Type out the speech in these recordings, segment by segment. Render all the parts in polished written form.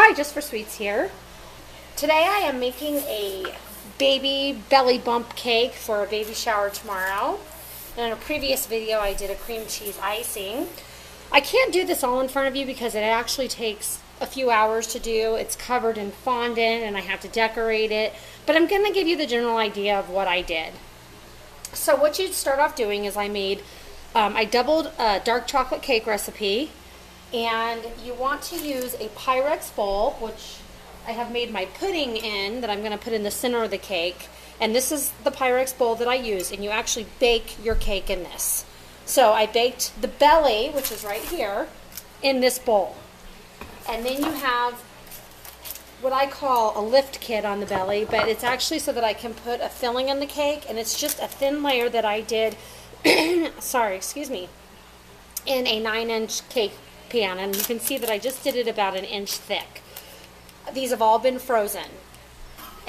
Hi, Jus4SweetZ here. Today I am making a baby belly bump cake for a baby shower tomorrow. And in a previous video I did a cream cheese icing. I can't do this all in front of you because it actually takes a few hours to do. It's covered in fondant and I have to decorate it. But I'm going to give you the general idea of what I did. So what you'd start off doing is I doubled a dark chocolate cake recipe. And you want to use a Pyrex bowl, which I have made my pudding in, that I'm going to put in the center of the cake. And this is the Pyrex bowl that I use, and you actually bake your cake in this. So I baked the belly, which is right here, in this bowl. And then you have what I call a lift kit on the belly, but it's actually so that I can put a filling in the cake, and it's just a thin layer that I did, sorry, excuse me, in a 9-inch cake pan, and you can see that I just did it about an inch thick. These have all been frozen.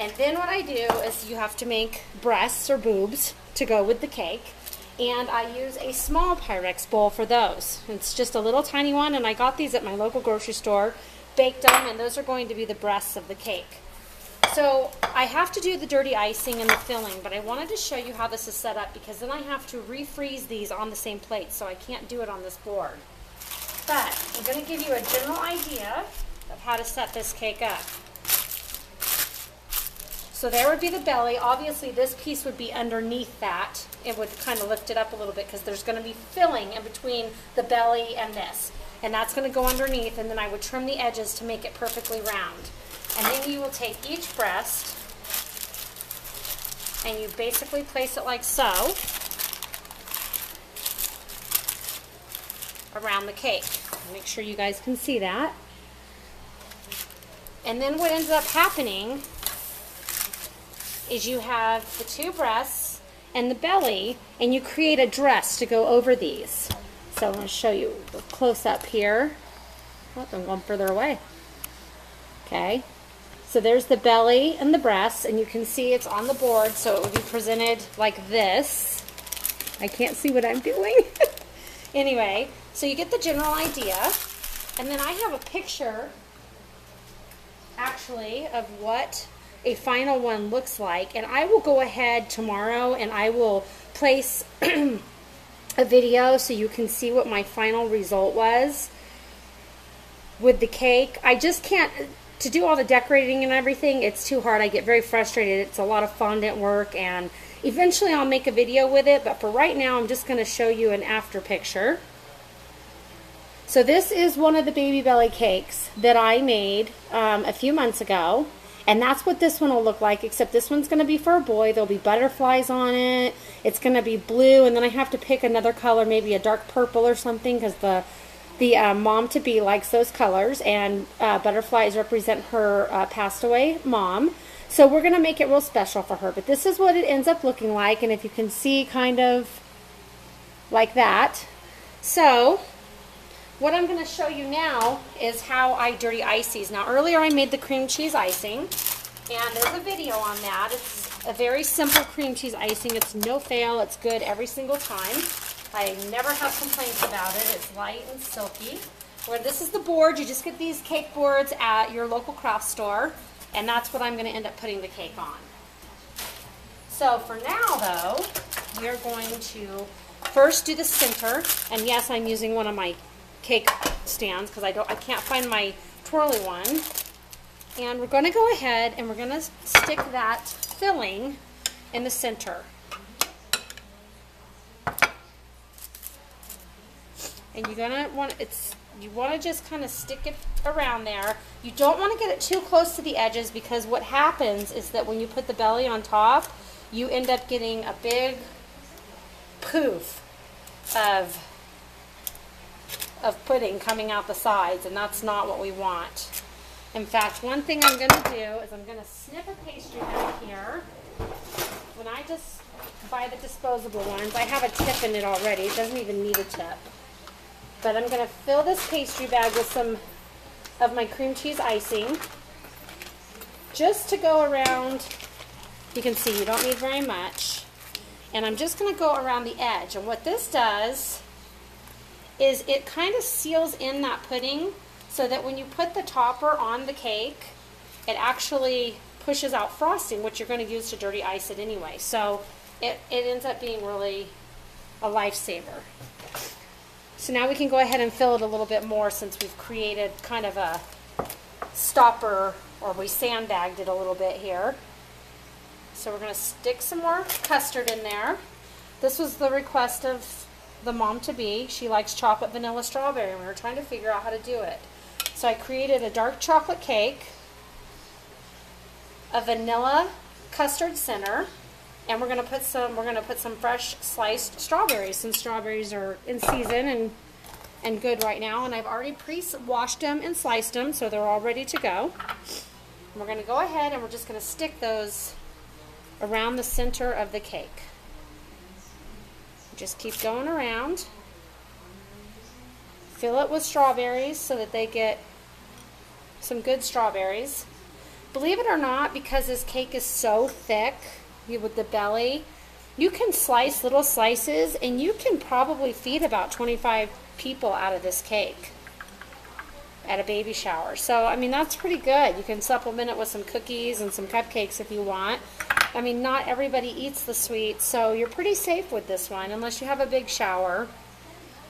And then what I do is you have to make breasts or boobs to go with the cake, and I use a small Pyrex bowl for those. It's just a little tiny one, and I got these at my local grocery store, baked them, and those are going to be the breasts of the cake. So I have to do the dirty icing and the filling, but I wanted to show you how this is set up because then I have to refreeze these on the same plate, so I can't do it on this board. But I'm going to give you a general idea of how to set this cake up. So there would be the belly. Obviously this piece would be underneath that. It would kind of lift it up a little bit because there's going to be filling in between the belly and this. And that's going to go underneath, and then I would trim the edges to make it perfectly round. And then you will take each breast and you basically place it like so around the cake. Make sure you guys can see that. And then what ends up happening is you have the two breasts and the belly, and you create a dress to go over these. So I'm going to show you a close up here. Oh, I'm going further away. Okay. So there's the belly and the breasts, and you can see it's on the board, so it would be presented like this. I can't see what I'm doing. Anyway, so you get the general idea, and then I have a picture, actually, of what a final one looks like, and I will go ahead tomorrow and I will place a video so you can see what my final result was with the cake. I just can't, to do all the decorating and everything, it's too hard. I get very frustrated. It's a lot of fondant work, and eventually I'll make a video with it, but for right now I'm just going to show you an after picture. So this is one of the baby belly cakes that I made a few months ago, and that's what this one will look like, except this one's going to be for a boy. There'll be butterflies on it. It's going to be blue, and then I have to pick another color, maybe a dark purple or something, because the mom-to-be likes those colors, and butterflies represent her passed away mom. So we're going to make it real special for her, but this is what it ends up looking like, and if you can see, kind of like that. So what I'm going to show you now is how I dirty ice these. Now earlier I made the cream cheese icing, and there's a video on that. It's a very simple cream cheese icing. It's no fail. It's good every single time. I never have complaints about it. It's light and silky. Where this is the board. You just get these cake boards at your local craft store, and that's what I'm going to end up putting the cake on. So for now though, we're going to first do the center, and yes, I'm using one of my cake stands because I can't find my twirly one. And we're going to go ahead and we're going to stick that filling in the center. And you're gonna you want to just kind of stick it around there. You don't want to get it too close to the edges, because what happens is that when you put the belly on top, you end up getting a big poof of pudding coming out the sides, and that's not what we want. In fact, one thing I'm going to do is I'm going to snip a pastry bag here. When I just buy the disposable ones, I have a tip in it already. It doesn't even need a tip. But I'm going to fill this pastry bag with some of my cream cheese icing, just to go around. You can see you don't need very much. And I'm just going to go around the edge. And what this does is it kind of seals in that pudding so that when you put the topper on the cake, it actually pushes out frosting, which you're going to use to dirty ice it anyway. So it ends up being really a lifesaver. So now we can go ahead and fill it a little bit more since we've created kind of a stopper, or we sandbagged it a little bit here. So we're going to stick some more custard in there. This was the request of the mom-to-be. She likes chocolate, vanilla, strawberry, and we were trying to figure out how to do it. So I created a dark chocolate cake, a vanilla custard center, and we're going to put some fresh sliced strawberries, since strawberries are in season and good right now. And I've already pre-washed them and sliced them, so they're all ready to go. And we're going to go ahead and we're just going to stick those around the center of the cake. Just keep going around. Fill it with strawberries so that they get some good strawberries. Believe it or not, because this cake is so thick with the belly, you can slice little slices and you can probably feed about 25 people out of this cake at a baby shower. So, I mean, that's pretty good. You can supplement it with some cookies and some cupcakes if you want. I mean, not everybody eats the sweet, so you're pretty safe with this one, unless you have a big shower.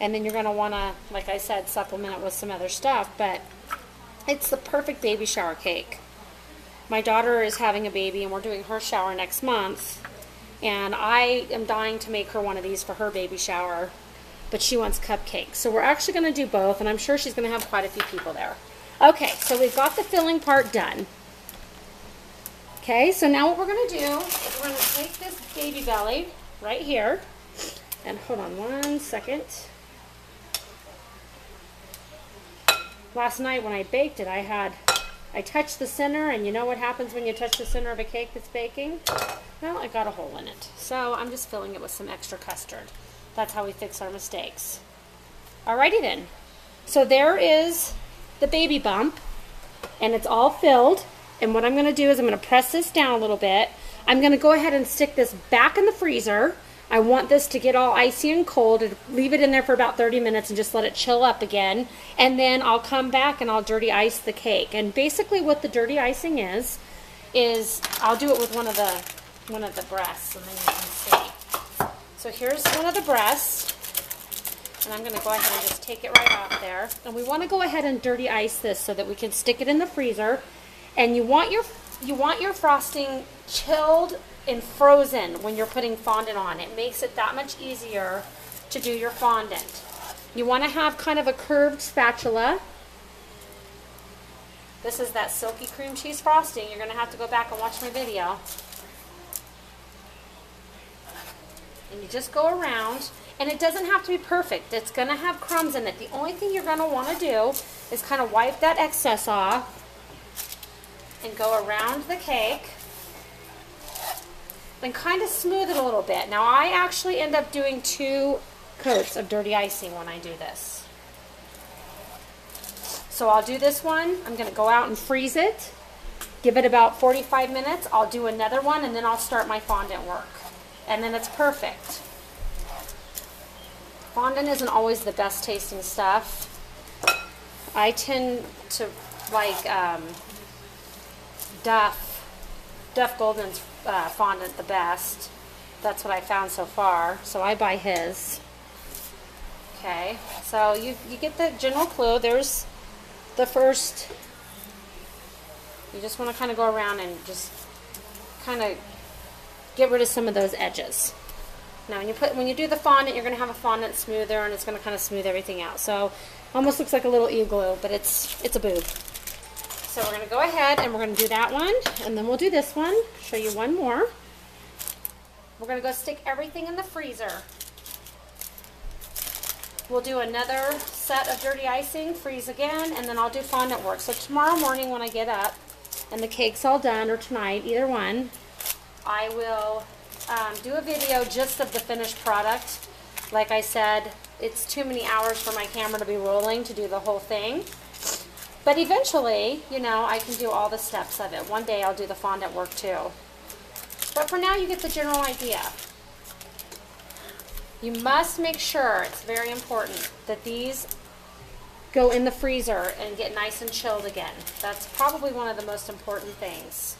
And then you're going to want to, like I said, supplement it with some other stuff. But it's the perfect baby shower cake. My daughter is having a baby, and we're doing her shower next month. And I am dying to make her one of these for her baby shower. But she wants cupcakes. So we're actually going to do both, and I'm sure she's going to have quite a few people there. Okay, so we've got the filling part done. Okay, so now what we're going to do is we're going to take this baby belly right here, and hold on one second. Last night when I baked it, I touched the center, and you know what happens when you touch the center of a cake that's baking? Well, I got a hole in it. So I'm just filling it with some extra custard. That's how we fix our mistakes. Alrighty then. So there is the baby bump, and it's all filled. And what I'm going to do is I'm going to press this down a little bit. I'm going to go ahead and stick this back in the freezer. I want this to get all icy and cold, and leave it in there for about 30 minutes and just let it chill up again. And then I'll come back and I'll dirty ice the cake. And basically what the dirty icing is I'll do it with one of the breasts, and then you can see. So here's one of the breasts, and I'm going to go ahead and just take it right off there. And we want to go ahead and dirty ice this so that we can stick it in the freezer. And you want your frosting chilled and frozen when you're putting fondant on. It makes it that much easier to do your fondant. You want to have kind of a curved spatula. This is that silky cream cheese frosting. You're going to have to go back and watch my video. And you just go around, and it doesn't have to be perfect. It's going to have crumbs in it. The only thing you're going to want to do is kind of wipe that excess off and go around the cake and kind of smooth it a little bit. Now I actually end up doing 2 coats of dirty icing when I do this. So I'll do this one. I'm going to go out and freeze it. Give it about 45 minutes. I'll do another one, and then I'll start my fondant work. And then it's perfect. Fondant isn't always the best tasting stuff. I tend to like Duff Golden's fondant the best. That's what I found so far. So I buy his. Okay, so you get the general clue. There's the first. You just want to kind of go around and just kind of get rid of some of those edges. Now when you do the fondant, you're going to have a fondant smoother, and it's going to kind of smooth everything out. So almost looks like a little igloo, but it's a boob. So we're going to go ahead and we're going to do that one, and then we'll do this one. Show you one more. We're going to go stick everything in the freezer. We'll do another set of dirty icing, freeze again, and then I'll do fondant work. So tomorrow morning when I get up and the cake's all done, or tonight, either one, I will do a video just of the finished product. Like I said, it's too many hours for my camera to be rolling to do the whole thing. But eventually, you know, I can do all the steps of it. One day I'll do the fondant work too. But for now, you get the general idea. You must make sure, it's very important, that these go in the freezer and get nice and chilled again. That's probably one of the most important things.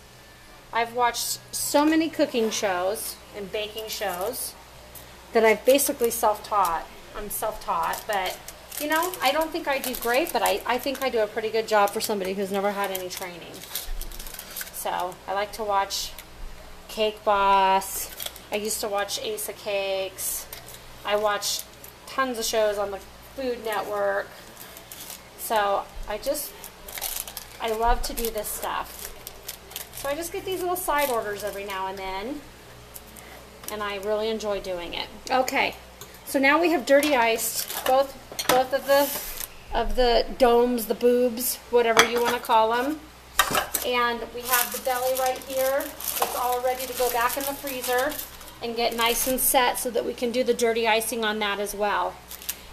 I've watched so many cooking shows and baking shows that I've basically self-taught. I'm self-taught, but you know, I don't think I do great, but I think I do a pretty good job for somebody who's never had any training. So I like to watch Cake Boss. I used to watch Ace of Cakes. I watch tons of shows on the Food Network. So I love to do this stuff. So I just get these little side orders every now and then, and I really enjoy doing it. Okay, so now we have dirty iced both of the domes, the boobs, whatever you want to call them. And we have the belly right here that's all ready to go back in the freezer and get nice and set so that we can do the dirty icing on that as well.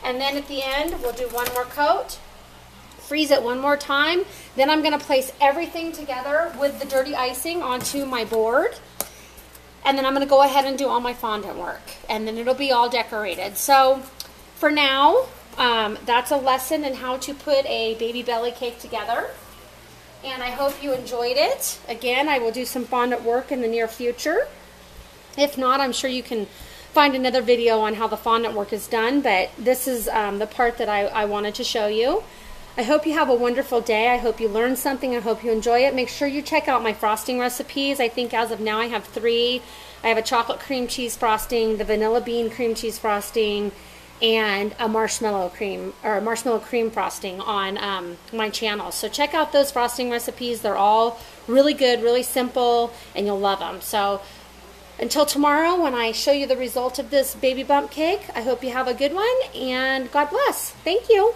And then at the end, we'll do one more coat, freeze it one more time. Then I'm going to place everything together with the dirty icing onto my board. And then I'm going to go ahead and do all my fondant work. And then it'll be all decorated. So for now, that's a lesson in how to put a baby belly cake together. And I hope you enjoyed it. Again, I will do some fondant work in the near future. If not, I'm sure you can find another video on how the fondant work is done. But this is the part that I wanted to show you. I hope you have a wonderful day. I hope you learned something. I hope you enjoy it. Make sure you check out my frosting recipes. I think as of now I have 3. I have a chocolate cream cheese frosting, the vanilla bean cream cheese frosting, and a marshmallow cream frosting on my channel. So check out those frosting recipes. They're all really good, really simple, and you'll love them. So until tomorrow when I show you the result of this baby bump cake, I hope you have a good one, and God bless. Thank you.